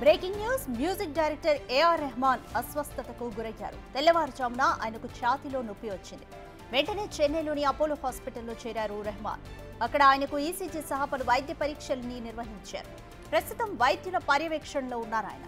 Breaking news music director AR Rahman అస్వస్థతకు గురయ్యారు. తెల్లవారుజామున ఆయనకు ఛాతీలో నొప్పి వచ్చింది. వెంటనే చెన్నైలోని అపోలో హాస్పిటల్లో చేరారు రెహమాన్. అక్కడ ఆయనకు ఈసీజీ సహా పలు వైద్య పరీక్షల్ని నిర్వహించారు. ప్రస్తుతం వైద్యుల పర్యవేక్షణలో ఉన్నారు ఆయన.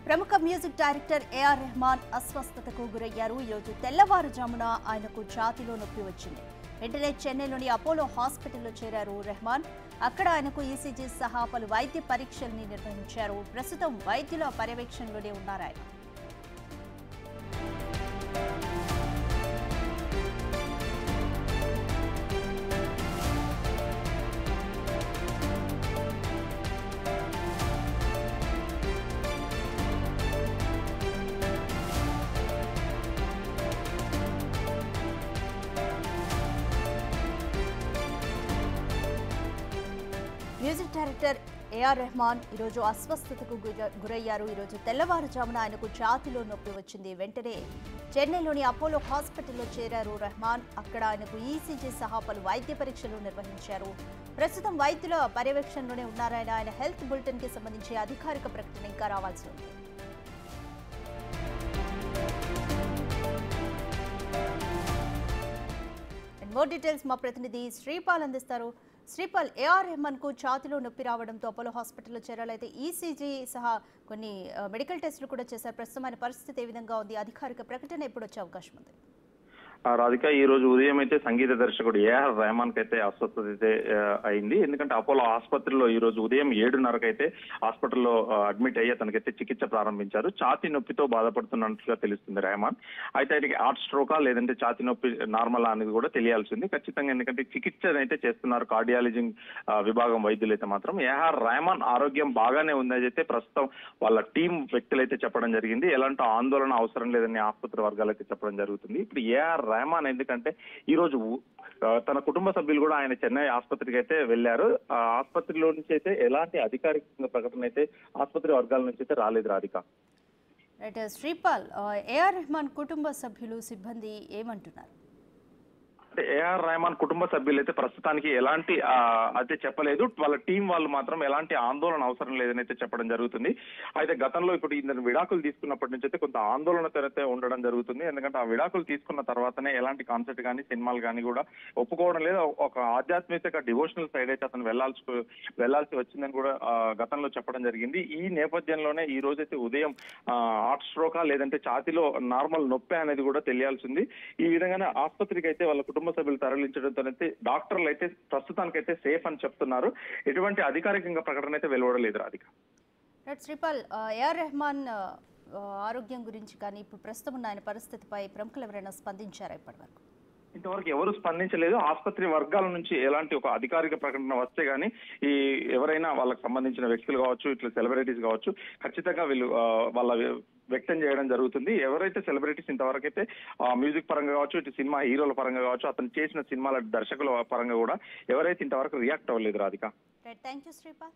ప్రముఖ మ్యూజిక్ డైరెక్టర్ ఏఆర్ రెహమాన్ అస్వస్థతకు గురయ్యారు. ఈరోజు తెల్లవారుజామున ఆయనకు ఛాతీలో నొప్పి వచ్చింది. వెంటనే చెన్నైలోని అపోలో హాస్పిటల్లో చేరారు రెహమాన్. అక్కడ ఆయనకు ఈసీజీ సహా పలు వైద్య పరీక్షల్ని నిర్వహించారు. ప్రస్తుతం వైద్యుల పర్యవేక్షణలోనే ఉన్నారు ఆయన. మ్యూజిక్ డైరెక్టర్ ఏఆర్ రెహమాన్ ఈరోజు అస్వస్థతకు గురయ్యారు. ఈరోజు తెల్లవారుజామున ఆయనకు ఛాతీలో నొప్పి వచ్చింది. వెంటనే చెన్నైలోని అపోలో హాస్పిటల్లో చేరారు రెహమాన్. అక్కడ ఆయనకు ఈసీజీ సహా పలు వైద్య పరీక్షలు నిర్వహించారు. ప్రస్తుతం వైద్యుల పర్యవేక్షణలోనే ఉన్నారాయన. ఆయన హెల్త్ బులెటిన్ కి సంబంధించి అధికారిక ప్రకటన ఇంకా రావాల్సి ఉంది. మోర్ డీటెయిల్స్ మా ప్రతినిధి శ్రీపాల్ అందిస్తారు. శ్రీపాల్, ఏఆర్ రెహమాన్ కు ఛాతీలో నొప్పి రావడంతో అపోలో హాస్పిటల్లో చేరాలైతే ఈసీజీ సహా కొన్ని మెడికల్ టెస్టులు కూడా చేశారు. ప్రస్తుతం ఆయన పరిస్థితి ఏ విధంగా ఉంది? అధికారిక ప్రకటన ఎప్పుడు వచ్చే అవకాశం ఉంది? రాధిక, ఈ రోజు ఉదయం అయితే సంగీత దర్శకుడు ఏఆర్ రెహమాన్ కి అయితే అస్వస్థత అయితే అయింది. ఎందుకంటే అపోలో ఆసుపత్రిలో ఈ రోజు ఉదయం 7:30కి అయితే హాస్పిటల్లో అడ్మిట్ అయ్యి తనకైతే చికిత్స ప్రారంభించారు. ఛాతీ నొప్పితో బాధపడుతున్నట్లుగా తెలుస్తుంది రెహమాన్. అయితే ఆయనకి హార్ట్ స్ట్రోకా లేదంటే ఛాతీ నొప్పి నార్మల్ అనేది కూడా తెలియాల్సింది ఖచ్చితంగా. ఎందుకంటే చికిత్స అయితే చేస్తున్నారు కార్డియాలజీ విభాగం వైద్యులు అయితే మాత్రం. ఏఆర్ రెహమాన్ ఆరోగ్యం బాగానే ఉంది అయితే ప్రస్తుతం వాళ్ళ టీం వ్యక్తులైతే చెప్పడం జరిగింది. ఎలాంటి ఆందోళన అవసరం లేదని ఆసుపత్రి వర్గాలు అయితే చెప్పడం జరుగుతుంది. ఇప్పుడు ఏఆర్ రెహమాన్ ఎందుకంటే ఈ రోజు తన కుటుంబ సభ్యులు కూడా ఆయన చెన్నై ఆసుపత్రికి అయితే వెళ్లారు. ఆసుపత్రిలో నుంచి అయితే ఎలాంటి అధికారిక ప్రకటన అయితే ఆసుపత్రి వర్గాల నుంచి అయితే రాలేదు రాధిక. శ్రీపాల్, ఏఆర్ రెహమాన్ కుటుంబ సభ్యులు సిబ్బంది ఏమంటున్నారు? అంటే ఏఆర్ రెహమాన్ కుటుంబ సభ్యులు అయితే ప్రస్తుతానికి ఎలాంటి అయితే చెప్పలేదు. వాళ్ళ టీం వాళ్ళు మాత్రం ఎలాంటి ఆందోళన అవసరం లేదని అయితే చెప్పడం జరుగుతుంది. అయితే గతంలో ఇప్పుడు ఈయన విడాకులు తీసుకున్నప్పటి నుంచి అయితే కొంత ఆందోళనతో అయితే ఉండడం జరుగుతుంది. ఎందుకంటే ఆ విడాకులు తీసుకున్న తర్వాతనే ఎలాంటి కాన్సర్ట్ కానీ సినిమాలు కానీ కూడా ఒప్పుకోవడం లేదు. ఒక ఆధ్యాత్మిక డివోషనల్ సైడ్ అయితే అతను వెళ్లాల్సి వచ్చిందని కూడా గతంలో చెప్పడం జరిగింది. ఈ నేపథ్యంలోనే ఈ రోజైతే ఉదయం హార్ట్ స్ట్రోకా లేదంటే ఛాతీలో నార్మల్ నొప్పి అనేది కూడా తెలియాల్సింది. ఈ విధంగానే ఆసుపత్రికి అయితే వాళ్ళ కుటుంబ సభ్యులు తరలించడంతో అయితే డాక్టర్లు అయితే ప్రస్తుతానికైతే సేఫ్ అని చెప్తున్నారు. ఎటువంటి అధికారికంగా ప్రకటన అయితే వెలువడలేదు రాధిక. శ్రీపాల్, ఏఆర్ రెహమాన్ ఆరోగ్యం గురించి కానీ ఇప్పుడు ప్రస్తుతం ఉన్న ఆయన పరిస్థితిపై ప్రముఖులు ఎవరైనా స్పందించారా ఇప్పటి వరకు? ఇంతవరకు ఎవరు స్పందించలేదు. ఆసుపత్రి వర్గాల నుంచి ఎలాంటి ఒక అధికారిక ప్రకటన వస్తే గానీ ఈ ఎవరైనా వాళ్ళకి సంబంధించిన వ్యక్తులు కావచ్చు, ఇట్లా సెలబ్రిటీస్ కావచ్చు, ఖచ్చితంగా వీళ్ళు వాళ్ళ వ్యక్తం చేయడం జరుగుతుంది. ఎవరైతే సెలబ్రిటీస్ ఇంతవరకు అయితే మ్యూజిక్ పరంగా కావచ్చు, ఇటు సినిమా హీరోల పరంగా కావచ్చు, అతను చేసిన సినిమాల దర్శకుల పరంగా కూడా ఎవరైతే ఇంతవరకు రియాక్ట్ అవ్వలేదు రాధిక. Thank you Sripal.